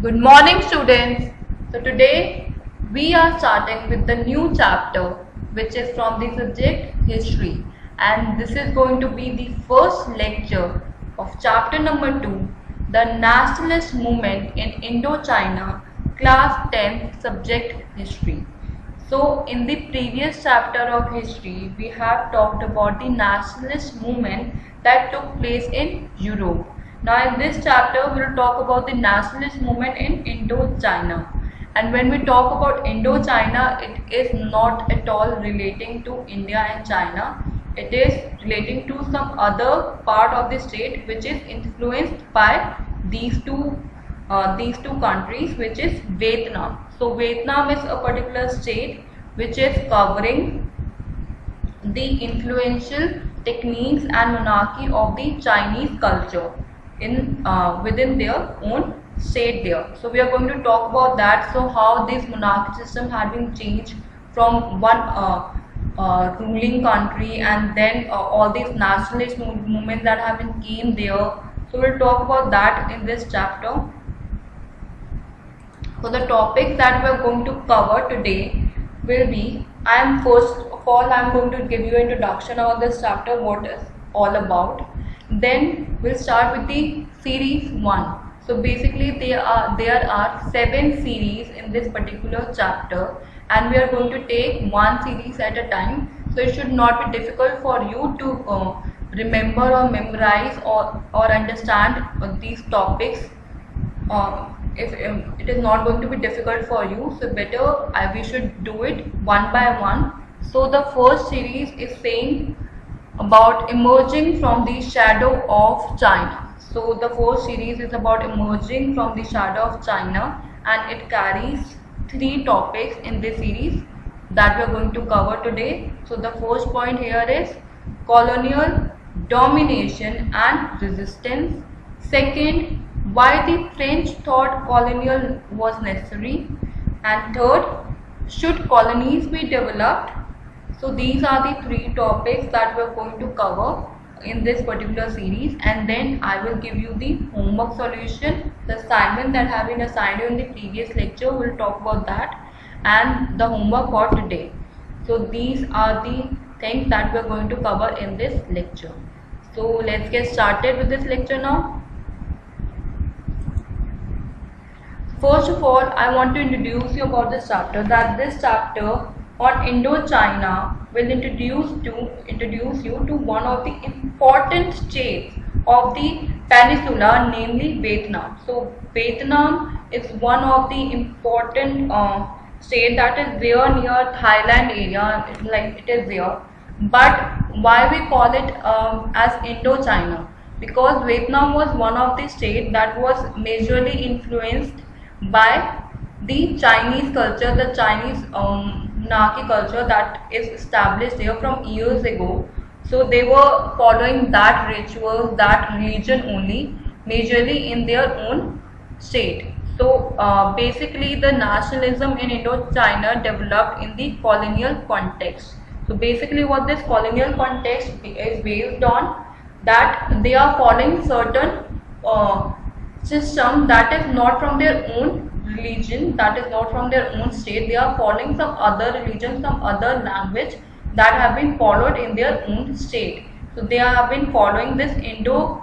Good morning, students. So today we are starting with the new chapter, which is from the subject history, and this is going to be the first lecture of chapter number 2, the nationalist movement in Indochina, class 10, subject history. So in the previous chapter of history, we have talked about the nationalist movement that took place in Europe. Now in this chapter, we will talk about the nationalist movement in Indochina. And when we talk about Indochina, it is not at all relating to India and China. It is relating to some other part of the state which is influenced by these two countries, which is Vietnam. So Vietnam is a particular state which is covering the influential techniques and monarchy of the Chinese culture in within their own state there. So we are going to talk about that. So how this monarchy system had been changed from one ruling country, and then all these nationalist movements that have been came there. So we'll talk about that in this chapter. So the topic that we are going to cover today will be, first of all I'm going to give you an introduction of this chapter, what is all about. Then we'll start with the series 1. So basically there are 7 series in this particular chapter, and we are going to take one series at a time. So it should not be difficult for you to remember or memorize or understand these topics. If it is not going to be difficult for you, so better we should do it one by one. So the first series is saying about emerging from the shadow of China. So the first series is about emerging from the shadow of China, and it carries 3 topics in this series that we are going to cover today. So the first point here is colonial domination and resistance. Second, why the French thought colonial was necessary. And third, should colonies be developed. So these are the 3 topics that we are going to cover in this particular series, and then I will give you the homework solution, the assignment that have been assigned you in the previous lecture. We will talk about that, and the homework for today. So these are the things that we are going to cover in this lecture. So let's get started with this lecture now. First of all, I want to introduce you about this chapter, that this chapter on Indochina will introduce you to one of the important states of the peninsula, namely Vietnam. So Vietnam is one of the important state that is there near Thailand area, like it is there. But why we call it as Indochina? Because Vietnam was one of the states that was majorly influenced by the Chinese culture, the Chinese monarchy culture that is established there from years ago. So they were following that ritual, that religion only, majorly in their own state. So basically the nationalism in Indochina developed in the colonial context. So basically what this colonial context is based on, that they are following certain system that is not from their own religion, that is not from their own state. They are following some other religion, some other language that have been followed in their own state. So they have been following this Indochina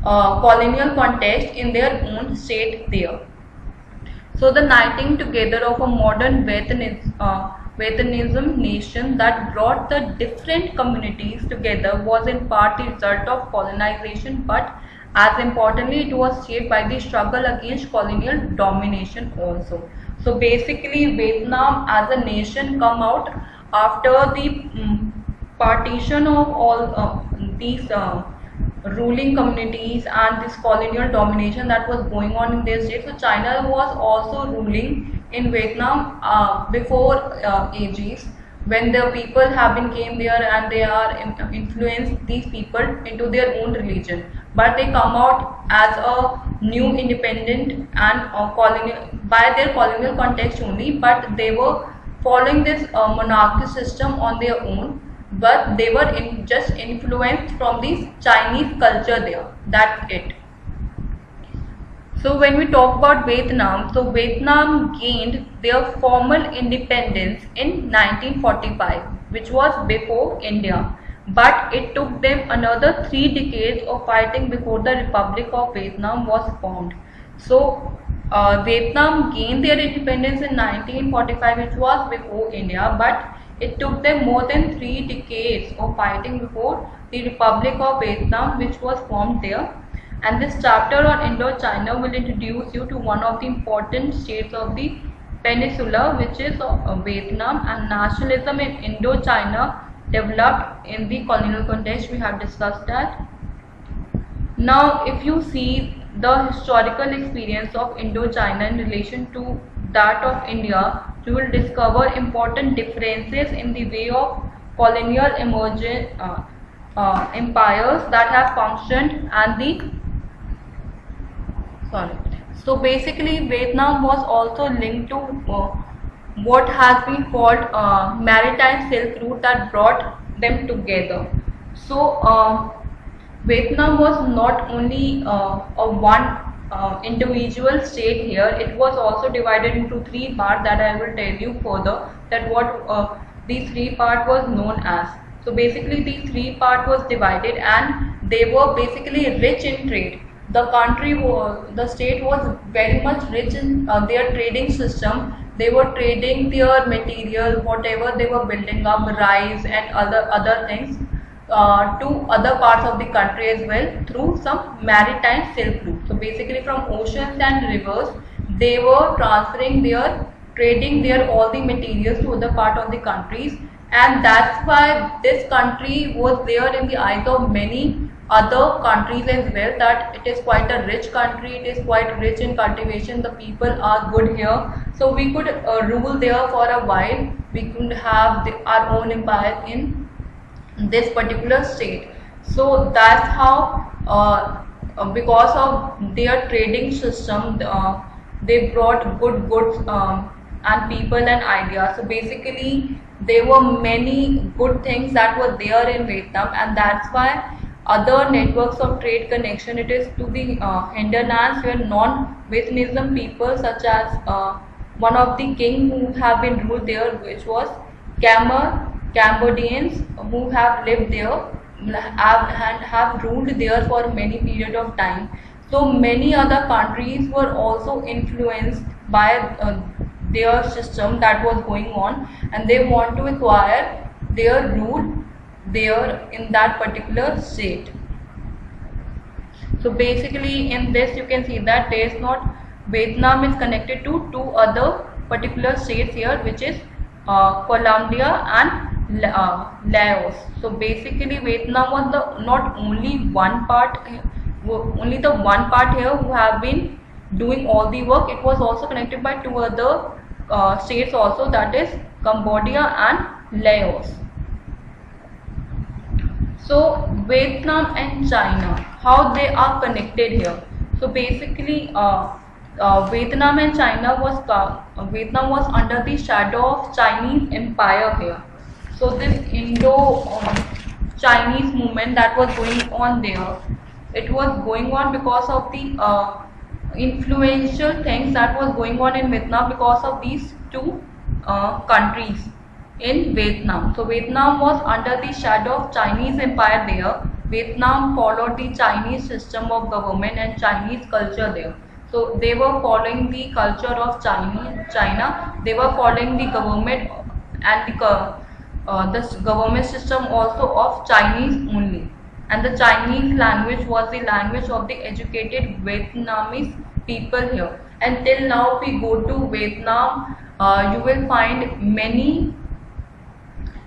colonial context in their own state there. So the uniting together of a modern Vietnamese nation that brought the different communities together was in part the result of colonization, but as importantly it was shaped by the struggle against colonial domination also. So basically Vietnam as a nation come out after the partition of all these ruling communities and this colonial domination that was going on in their state. So China was also ruling in Vietnam before ages, when the people have been came there and they are influenced these people into their own religion, but they come out as a new independent and colonial by their colonial context only, but they were following this monarchy system on their own, but they were just influenced from this Chinese culture there. That's it. So when we talk about Vietnam, so Vietnam gained their formal independence in 1945, which was before India. But it took them another 3 decades of fighting before the Republic of Vietnam was formed. So Vietnam gained their independence in 1945, which was before India, but it took them more than 3 decades of fighting before the Republic of Vietnam, which was formed there. And this chapter on Indochina will introduce you to one of the important states of the peninsula, which is Vietnam, and nationalism in Indochina developed in the colonial context. We have discussed that. Now, if you see the historical experience of Indochina in relation to that of India, you will discover important differences in the way of colonial emergent empires that have functioned and the So basically, Vietnam was also linked to what has been called maritime Silk Route that brought them together. So Vietnam was not only a one individual state here; it was also divided into 3 parts that I will tell you further. That what these 3 parts was known as. So basically, these 3 parts was divided, and they were basically rich in trade. The state was very much rich in their trading system. They were trading their material, whatever they were building up, rice and other things, to other parts of the country as well through some maritime Silk Route. So basically, from oceans and rivers, they were transferring their trading their all the materials to other part of the countries, and that's why this country was there in the eyes of many other countries as well, that it is quite a rich country, it is quite rich in cultivation, the people are good here, so we could rule there for a while, we could have our own empire in this particular state. So that's how because of their trading system, they brought good goods and people and ideas. So basically, there were many good things that were there in Vietnam, and that's why other networks of trade connection, it is to the hinterlands where non-Vietnamese people, such as one of the king who have been ruled there, which was Cambodians, who have lived there have ruled there for many period of time. So many other countries were also influenced by their system that was going on, and they want to acquire their rule there in that particular state. So basically, in this you can see that there is not Vietnam is connected to 2 other particular states here, which is Colombia and Laos. So basically, Vietnam was the not only one part, only the one part here who have been doing all the work. It was also connected by 2 other states also, that is Cambodia and Laos. So Vietnam and China, how they are connected here. So basically, Vietnam and China Vietnam was under the shadow of Chinese Empire here. So this Indo-Chinese movement that was going on there, it was going on because of the influential things that was going on in Vietnam because of these 2 countries in Vietnam. So Vietnam was under the shadow of Chinese Empire there. Vietnam followed the Chinese system of government and Chinese culture there. So they were following the culture of China. They were following the government and the government system also of Chinese only. And the Chinese language was the language of the educated Vietnamese people here. And till now, if we go to Vietnam, you will find many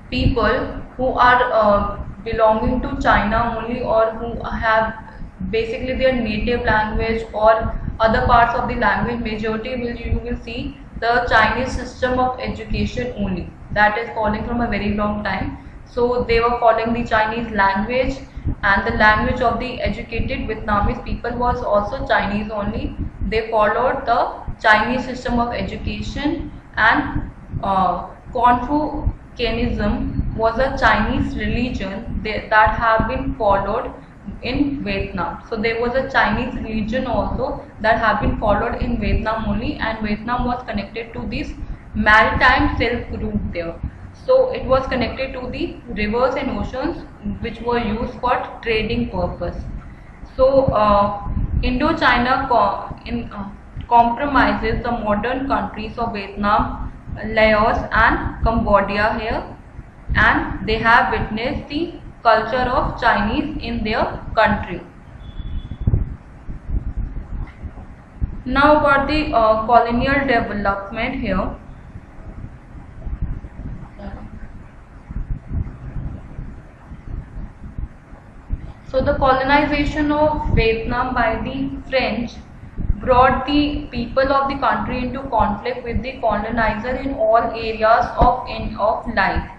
people who are belonging to China only, or who have basically their native language or other parts of the language. Majority you will see the Chinese system of education only, that is following from a very long time. So they were following the Chinese language, and the language of the educated Vietnamese people was also Chinese only. They followed the Chinese system of education, and Confucianism was a Chinese religion that have been followed in Vietnam. So there was a Chinese religion also that have been followed in Vietnam only, and Vietnam was connected to this maritime Silk Route there. So it was connected to the rivers and oceans which were used for trading purpose. So Indochina compromises the modern countries of Vietnam, Laos and Cambodia here, and they have witnessed the culture of Chinese in their country. Now about the colonial development here. So the colonization of Vietnam by the French brought the people of the country into conflict with the colonizer in all areas of life.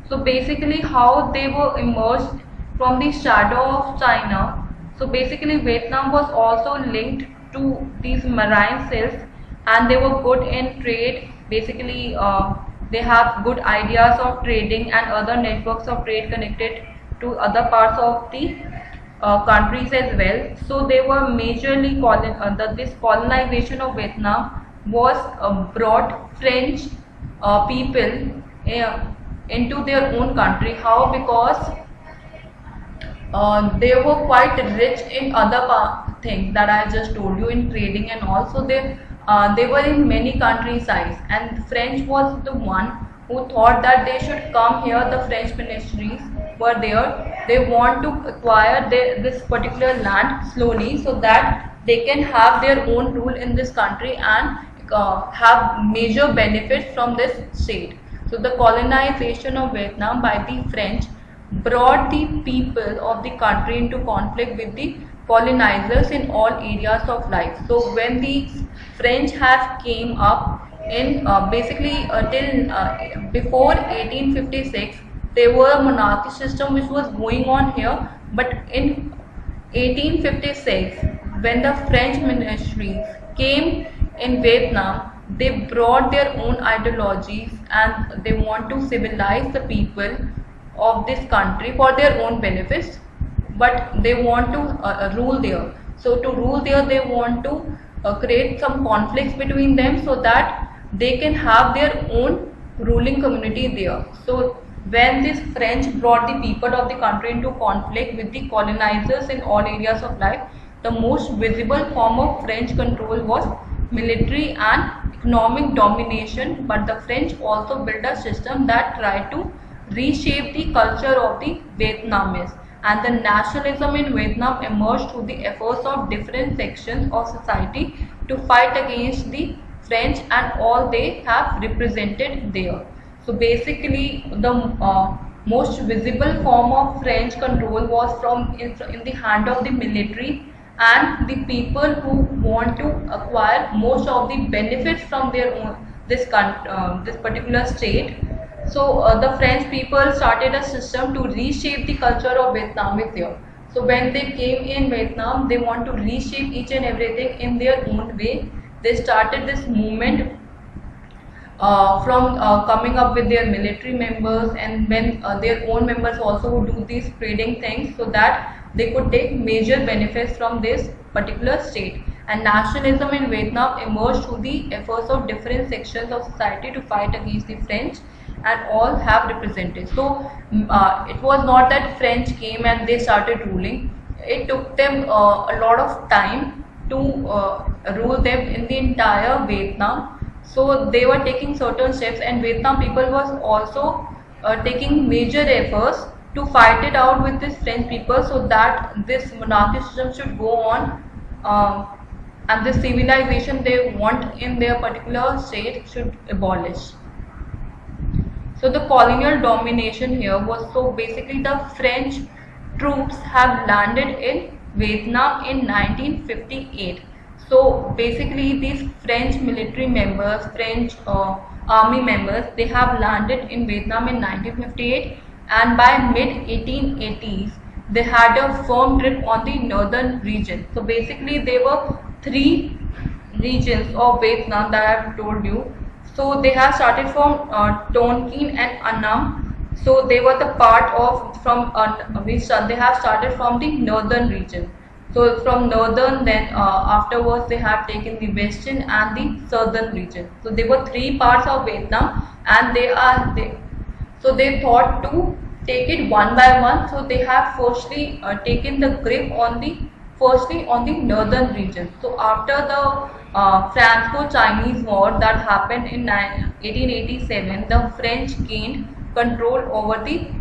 So basically how they were emerged from the shadow of China. So basically Vietnam was also linked to these marine silks, and they were good in trade. Basically they have good ideas of trading and other networks of trade connected to other parts of the countries as well. So they were majorly this colonization of Vietnam was brought French people into their own country. How? Because they were quite rich in other things that I just told you, in trading and all. So they were in many countrysides, and French was the one who thought that they should come here. The French ministries were there. They want to acquire this particular land slowly, so that they can have their own rule in this country and have major benefits from this state. So the colonization of Vietnam by the French brought the people of the country into conflict with the colonizers in all areas of life. So when the French have came up in basically till before 1856, there were a monarchy system which was going on here. But in 1856, when the French ministries came in Vietnam, they brought their own ideologies and they want to civilize the people of this country for their own benefits, but they want to rule there. So to rule there, they want to create some conflicts between them so that they can have their own ruling community there. So when this French brought the people of the country into conflict with the colonizers in all areas of life, the most visible form of French control was military and economic domination. But the French also built a system that tried to reshape the culture of the Vietnamese, and the nationalism in Vietnam emerged through the efforts of different sections of society to fight against the French and all they have represented there. So basically the most visible form of French control was from in the hand of the military and the people who want to acquire most of the benefits from their own this particular state. So the French people started a system to reshape the culture of Vietnamese here. So when they came in Vietnam, they want to reshape each and everything in their own way. They started this movement from coming up with their military members, and when their own members also do these trading things so that they could take major benefits from this particular state. And nationalism in Vietnam emerged through the efforts of different sections of society to fight against the French, and all have represented. So it was not that French came and they started ruling. It took them a lot of time to rule them in the entire Vietnam. So they were taking certain steps, and Vietnam people was also taking major efforts to fight it out with this French people so that this monarchy system should go on, and the civilization they want in their particular state should abolish. So the colonial domination here was, so basically the French troops have landed in Vietnam in 1958. So basically these French military members, French army members, they have landed in Vietnam in 1958, and by mid 1880s they had a firm grip on the northern region. So basically there were three regions of Vietnam that I have told you. So they have started from Tonkin and Annam So they were the part of they have started from the northern region. So from northern, then afterwards they have taken the western and the southern region. So they were three parts of Vietnam, and so they thought to take it one by one. So they have firstly taken the grip on the northern region. So after the Franco-Chinese War that happened in 1887, the French gained control over the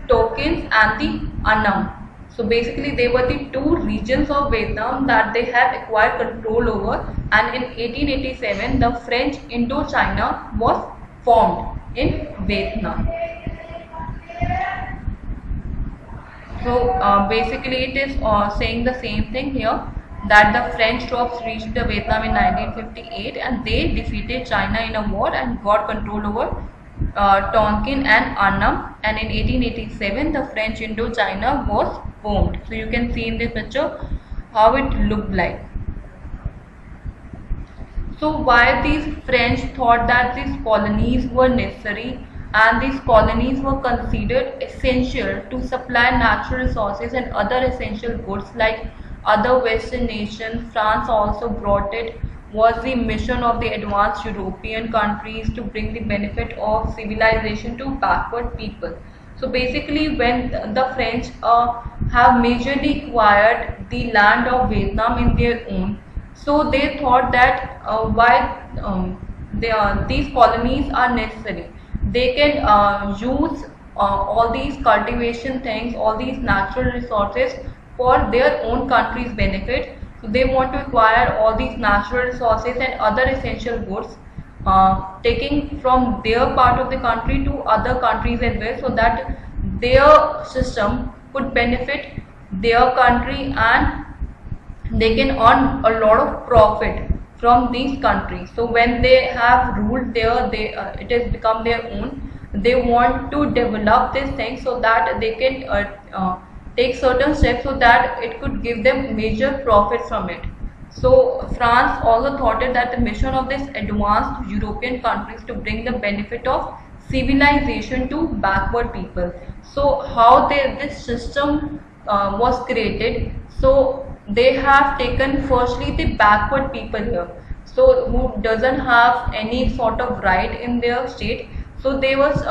Tokens and the Annam. So basically they were the two regions of Vietnam that they have acquired control over, and in 1887 the French Indochina was formed in Vietnam. So basically it is saying the same thing here, that the French troops reached the Vietnam in 1958 and they defeated China in a war and got control over Tonkin and Annam, and in 1887 the French Indochina was formed. So you can see in this picture how it looked like. So why these French thought that these colonies were necessary, and these colonies were considered essential to supply natural resources and other essential goods like other Western nations. France also brought it, was the mission of the advanced European countries to bring the benefit of civilization to backward people. So basically when the French have majorly acquired the land of Vietnam in their own, so they thought that these colonies are necessary. They can use all these cultivation things, all these natural resources for their own country's benefit. So they want to acquire all these natural resources and other essential goods, taking from their part of the country to other countries as well, so that their system could benefit their country and they can earn a lot of profit from these countries. So when they have ruled there, it has become their own. They want to develop this thing so that they can take certain steps so that it could give them major profit from it. So France also thought it that the mission of this advanced European countries to bring the benefit of civilization to backward people. So how this system was created. So they have taken firstly the backward people here, so who doesn't have any sort of right in their state. So they was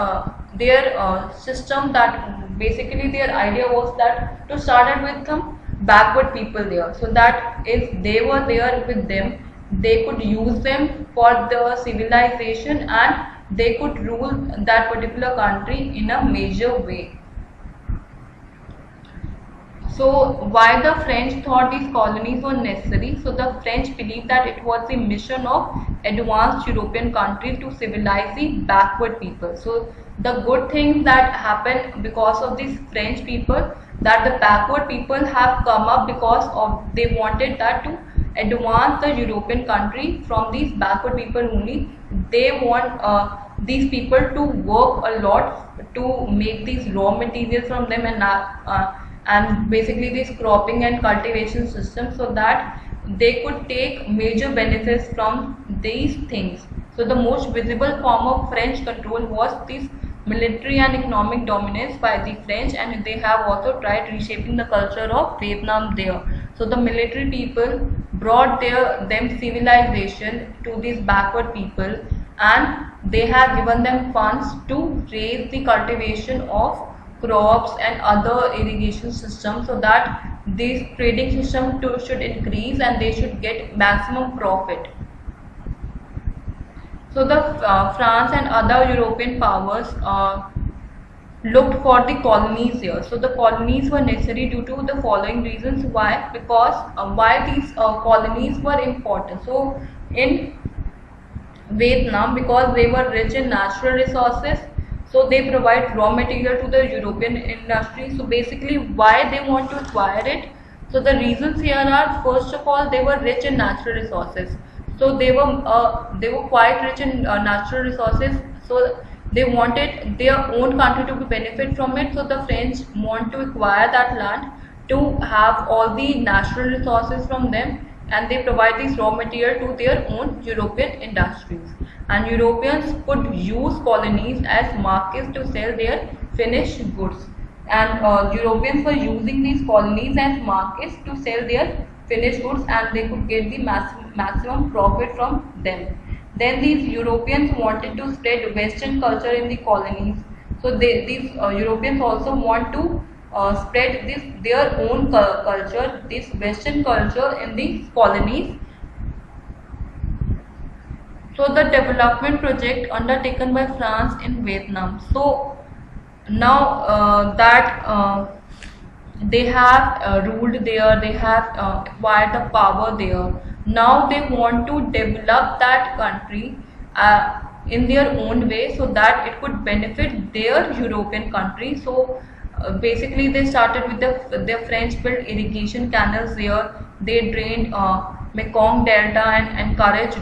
their system, that basically their idea was that to start it with some backward people there, so that if they were there with them, they could use them for the civilization and they could rule that particular country in a major way. So why the French thought these colonies were necessary? So the French believed that it was the mission of advanced European countries to civilize the backward people. So the good things that happened because of these French people, that the backward people have come up because of they wanted that to advance the European country from these backward people only. They want these people to work a lot to make these raw materials from them, and basically this cropping and cultivation system, so that they could take major benefits from these things. So the most visible form of French control was this military and economic dominance by the French, and they have also tried reshaping the culture of Vietnam there. So the military people brought them civilization to these backward people, and they have given them funds to raise the cultivation of crops and other irrigation systems, so that this trading system too should increase and they should get maximum profit. So the France and other European powers looked for the colonies here. So the colonies were necessary due to the following reasons. Why? Because why these colonies were important. So in Vietnam, because they were rich in natural resources, so they provide raw material to the European industry. So basically why they want to acquire it? So the reasons here are, first of all, they were rich in natural resources. So they were quite rich in natural resources. So they wanted their own country to benefit from it. So the French want to acquire that land to have all the natural resources from them, and they provide this raw material to their own European industries. And Europeans could use colonies as markets to sell their finished goods, and Europeans were using these colonies as markets to sell their finished goods, and they could get the maximum profit from them. Then these Europeans wanted to spread Western culture in the colonies. So these Europeans also want to spread their own culture, this Western culture in the colonies. So the development project undertaken by France in Vietnam. So now that they have ruled there, they have acquired the power there. Now they want to develop that country in their own way, so that it could benefit their European country. So basically they started with the French built irrigation canals there. They drained Mekong Delta and encouraged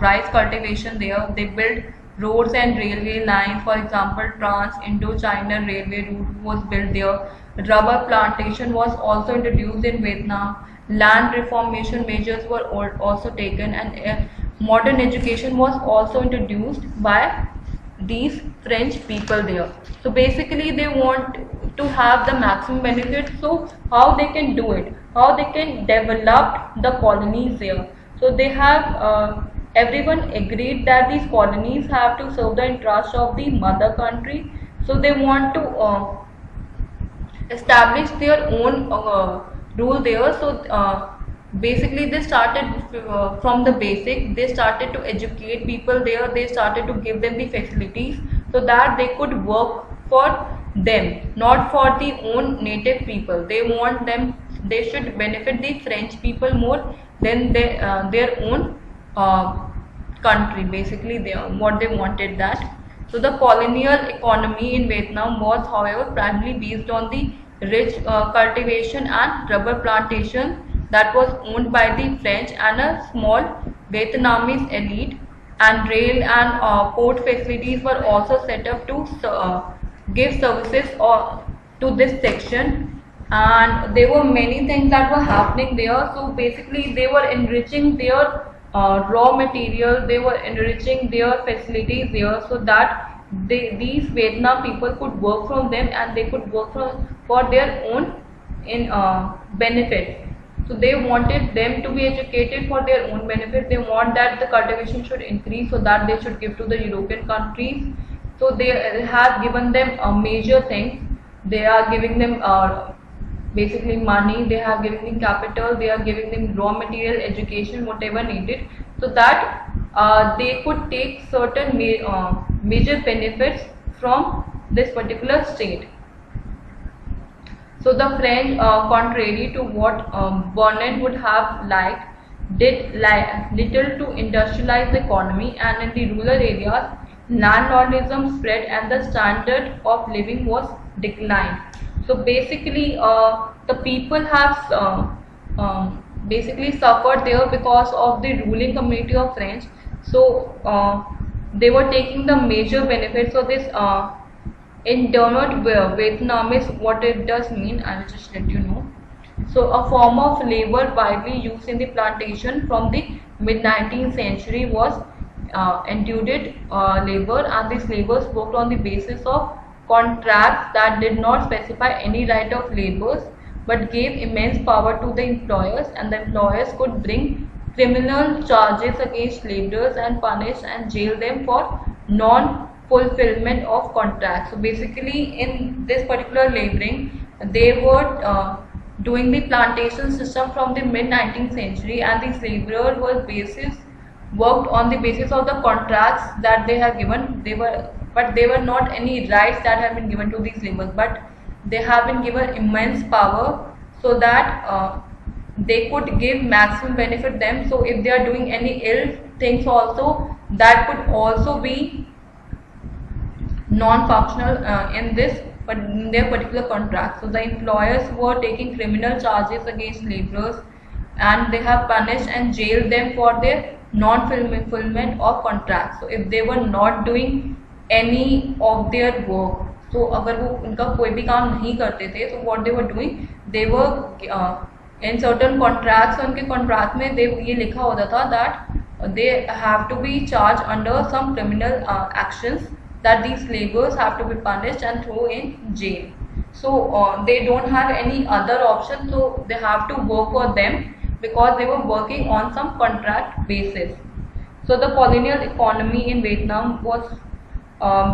rice cultivation there. They built roads and railway lines. For example, Trans-Indochina railway route was built there. Rubber plantation was also introduced in Vietnam. Land reformation measures were also taken, and modern education was also introduced by these French people there. So basically they want to have the maximum benefit. So how they can do it, how they can develop the colonies there. So they have everyone agreed that these colonies have to serve the interest of the mother country. So they want to establish their own rule there. So basically they started from the basic. They started to educate people there. They started to give them the facilities so that they could work for them, not for the own native people. They want them, they should benefit the French people more than their own country. Basically what they wanted that. So the colonial economy in Vietnam was, however, primarily based on the rich cultivation and rubber plantation that was owned by the French and a small Vietnamese elite, and rail and port facilities were also set up to give services to this section. And there were many things that were happening there. So basically they were enriching their raw material, they were enriching their facilities there, so that these Vietnam people could work from them, and they could work for their own benefit. So they wanted them to be educated for their own benefit. They want that the cultivation should increase, so that they should give to the European countries. So they have given them major things. They are giving them basically money, they have given them capital, they are giving them raw material, education, whatever needed, so that they could take certain major benefits from this particular state. So the French, contrary to what Bonnet would have liked, did little to industrialize the economy, and in the rural areas landlordism spread and the standard of living was declined. So basically the people have basically suffered there because of the ruling community of French. So they were taking the major benefits of this internment Vietnamese. What it does mean, I will just let you know. So a form of labor widely used in the plantation from the mid-19th century was indentured labor, and these laborers worked on the basis of contracts that did not specify any right of laborers but gave immense power to the employers, and the employers could bring criminal charges against laborers and punish and jail them for non-fulfillment of contracts. So basically in this particular laboring, they were doing the plantation system from the mid-19th century, and these laborers were worked on the basis of the contracts that they have given. But they were not any rights that have been given to these laborers, but they have been given immense power so that they could give maximum benefit them. So if they are doing any ill things also, that could also be non-functional in this, but in their particular contract. So the employers were taking criminal charges against laborers, and they have punished and jailed them for their non-fulfillment of contracts. So if they were not doing any of their work, so अगर वो उनका कोई भी काम नहीं करते थे, so what they were doing, they were in certain contracts, उनके contract में ये लिखा होता था that they have to be charged under some criminal actions that these laborers have to be punished and thrown in jail. So they don't have any other option, so they have to work for them because they were working on some contract basis. So the colonial economy in Vietnam was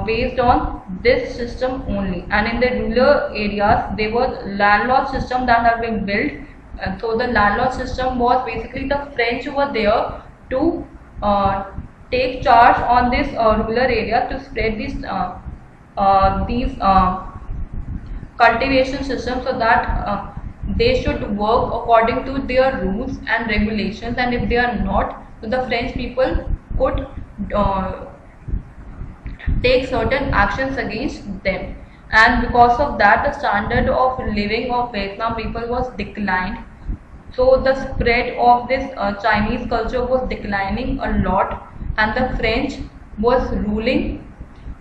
based on this system only, and in the rural areas there was landlord system that have been built. So the landlord system was basically the French were there to take charge on this rural area to spread these cultivation system, so that they should work according to their rules and regulations, and if they are not, so the French people could take certain actions against them. And because of that, the standard of living of Vietnam people was declined. So the spread of this Chinese culture was declining a lot, and the French was ruling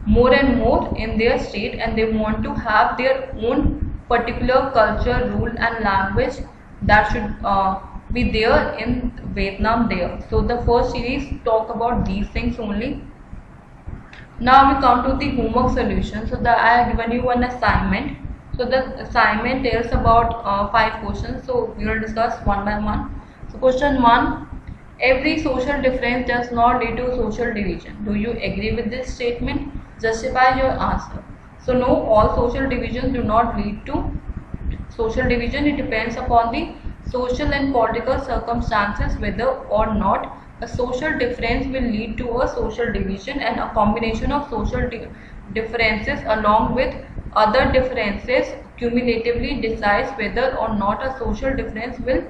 more and more in their state, and they want to have their own particular culture, rule and language that should be there in Vietnam there. So the first series talk about these things only. Now we come to the homework solution. So I have given you one assignment. So the assignment tells about 5 questions. So we will discuss one by one. So question 1. Every social difference does not lead to social division. Do you agree with this statement? Justify your answer. So no, all social divisions do not lead to social division. It depends upon the social and political circumstances whether or not a social difference will lead to a social division, and a combination of social differences along with other differences cumulatively decides whether or not a social difference will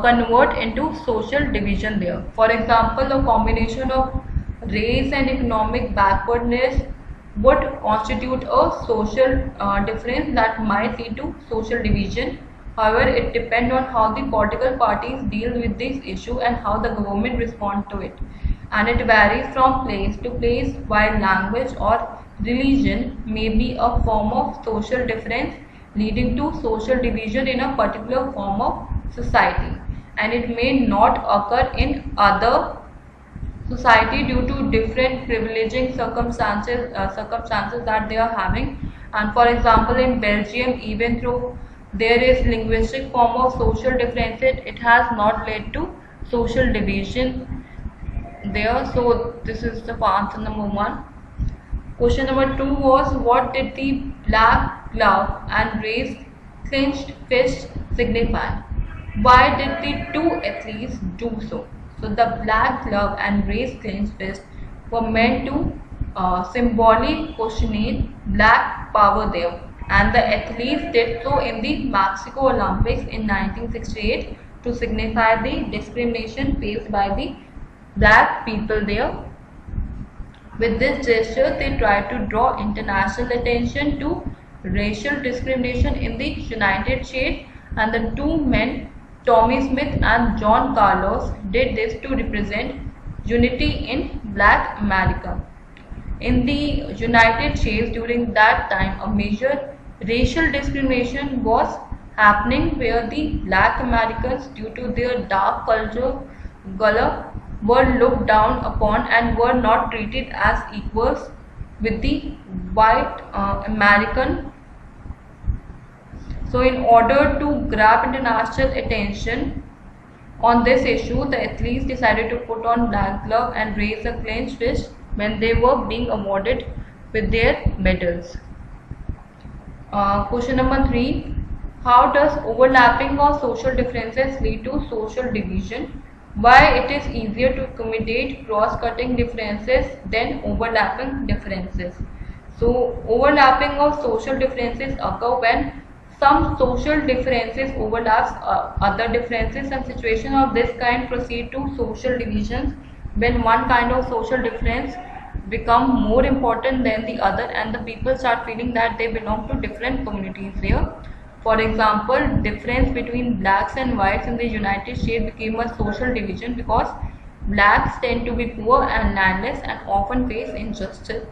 convert into social division there. For example, a combination of race and economic backwardness would constitute a social difference that might lead to social division. However, it depends on how the political parties deal with this issue and how the government respond to it. And it varies from place to place, while language or religion may be a form of social difference leading to social division in a particular form of society, and it may not occur in other society due to different privileging circumstances that they are having. And for example, in Belgium, even though there is linguistic form of social differences, it has not led to social division there. So this is the answer number 1. Question number 2 was, what did the black glove and raised clenched fist signify? Why did the 2 athletes do so? So the black glove and raised clenched fist were meant to symbolically questionate black power there, and the athletes did so in the Mexico Olympics in 1968 to signify the discrimination faced by the black people there. With this gesture, they tried to draw international attention to racial discrimination in the United States, and the 2 men, Tommy Smith and John Carlos, did this to represent unity in Black America. In the United States during that time, a major racial discrimination was happening where the Black Americans, due to their dark color, were looked down upon and were not treated as equals with the white American. So in order to grab international attention on this issue, the athletes decided to put on black glove and raise a clenched fist when they were being awarded with their medals. Question number 3. How does overlapping of social differences lead to social division? Why it is easier to accommodate cross-cutting differences than overlapping differences? So overlapping of social differences occur when some social differences overlaps other differences, and situations of this kind proceed to social divisions when one kind of social difference become more important than the other and the people start feeling that they belong to different communities there. For example, difference between blacks and whites in the United States became a social division because blacks tend to be poor and landless and often face injustice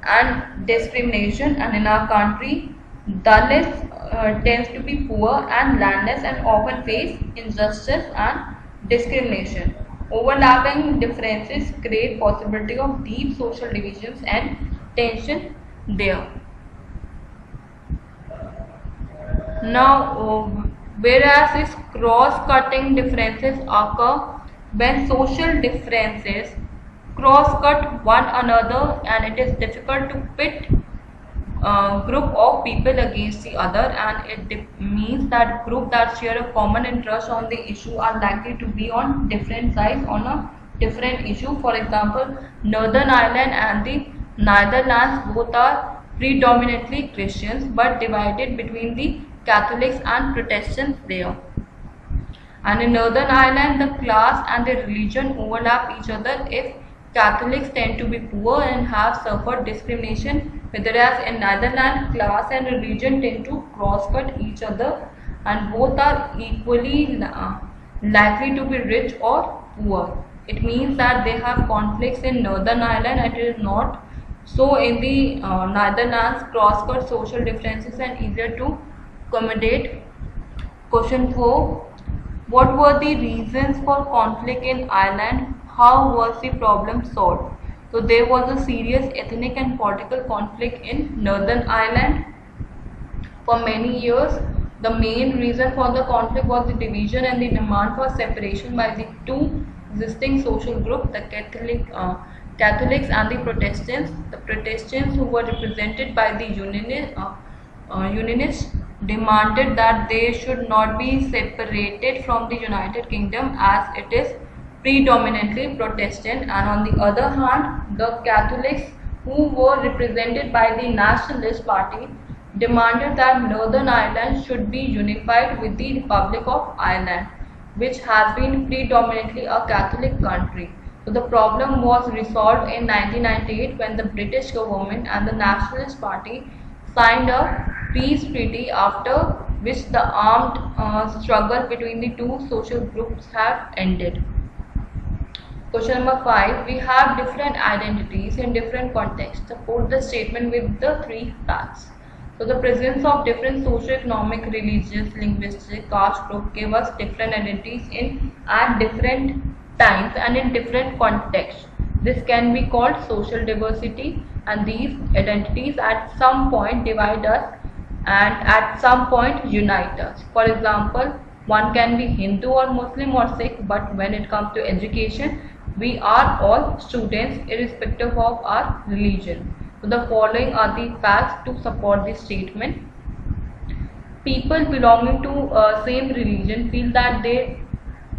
and discrimination, and in our country Dalits tends to be poor and landless and often face injustice and discrimination. Overlapping differences create possibility of deep social divisions and tension there. Now, whereas these cross-cutting differences occur when social differences cross-cut one another and it is difficult to pit group of people against the other, and it means that group that share a common interest on the issue are likely to be on different sides on a different issue. For example, Northern Ireland and the Netherlands both are predominantly Christians but divided between the Catholics and Protestants there. And in Northern Ireland, the class and the religion overlap each other if Catholics tend to be poor and have suffered discrimination, whereas in Netherlands, class and religion tend to cross-cut each other and both are equally likely to be rich or poor. It means that they have conflicts in Northern Ireland and it is not so in the Netherlands. Cross-cut social differences and easier to accommodate. Question 4. What were the reasons for conflict in Ireland? How was the problem solved? So there was a serious ethnic and political conflict in Northern Ireland for many years. The main reason for the conflict was the division and the demand for separation by the two existing social groups, the Catholics and the Protestants. The Protestants, who were represented by the Unionists, demanded that they should not be separated from the United Kingdom as it is predominantly Protestant, and on the other hand, the Catholics, who were represented by the Nationalist Party, demanded that Northern Ireland should be unified with the Republic of Ireland, which has been predominantly a Catholic country. So the problem was resolved in 1998 when the British government and the Nationalist Party signed a peace treaty, after which the armed struggle between the two social groups have ended. Question number 5. We have different identities in different contexts. Support the statement with the 3 facts. So the presence of different socio-economic, religious, linguistic, caste group give us different identities at different times and in different contexts. This can be called social diversity, and these identities at some point divide us and at some point unite us. For example, one can be Hindu or Muslim or Sikh, but when it comes to education, we are all students irrespective of our religion. So the following are the facts to support this statement. People belonging to same religion feel that they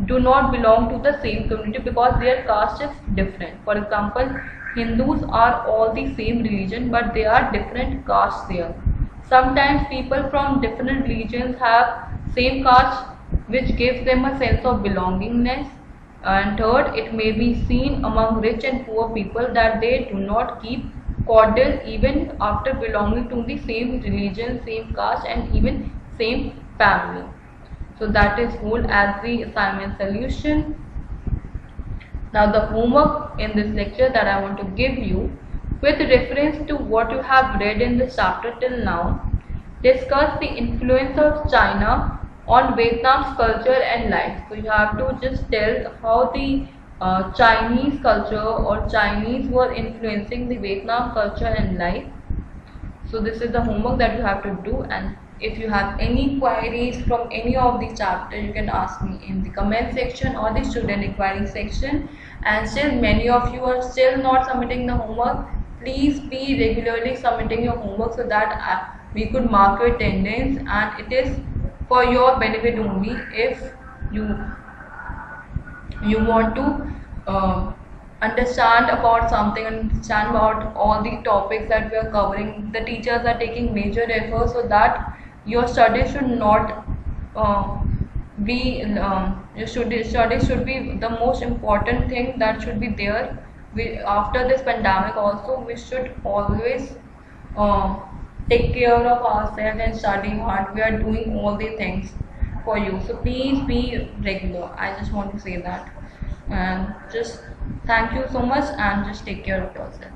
do not belong to the same community because their caste is different. For example, Hindus are all the same religion but they are different castes there. Sometimes people from different religions have same caste, which gives them a sense of belongingness. And third, it may be seen among rich and poor people that they do not keep cordial even after belonging to the same religion, same caste and even same family. So that is whole as the assignment solution. Now the homework in this lecture that I want to give you, with reference to what you have read in this chapter till now, discuss the influence of China on Vietnam's culture and life. So you have to just tell how the Chinese culture or Chinese were influencing the Vietnam culture and life. So this is the homework that you have to do, and if you have any queries from any of the chapter, you can ask me in the comment section or the student inquiry section. And still many of you are still not submitting the homework. Please be regularly submitting your homework so that we could mark your attendance, and it is for your benefit only. If you want to understand about something, understand about all the topics that we are covering, the teachers are taking major efforts so that your studies should not your studies should be the most important thing that should be there. After this pandemic also, we should always take care of ourselves and study hard. We are doing all the things for you, so please be regular. I just want to say that, and just thank you so much, and just take care of yourself.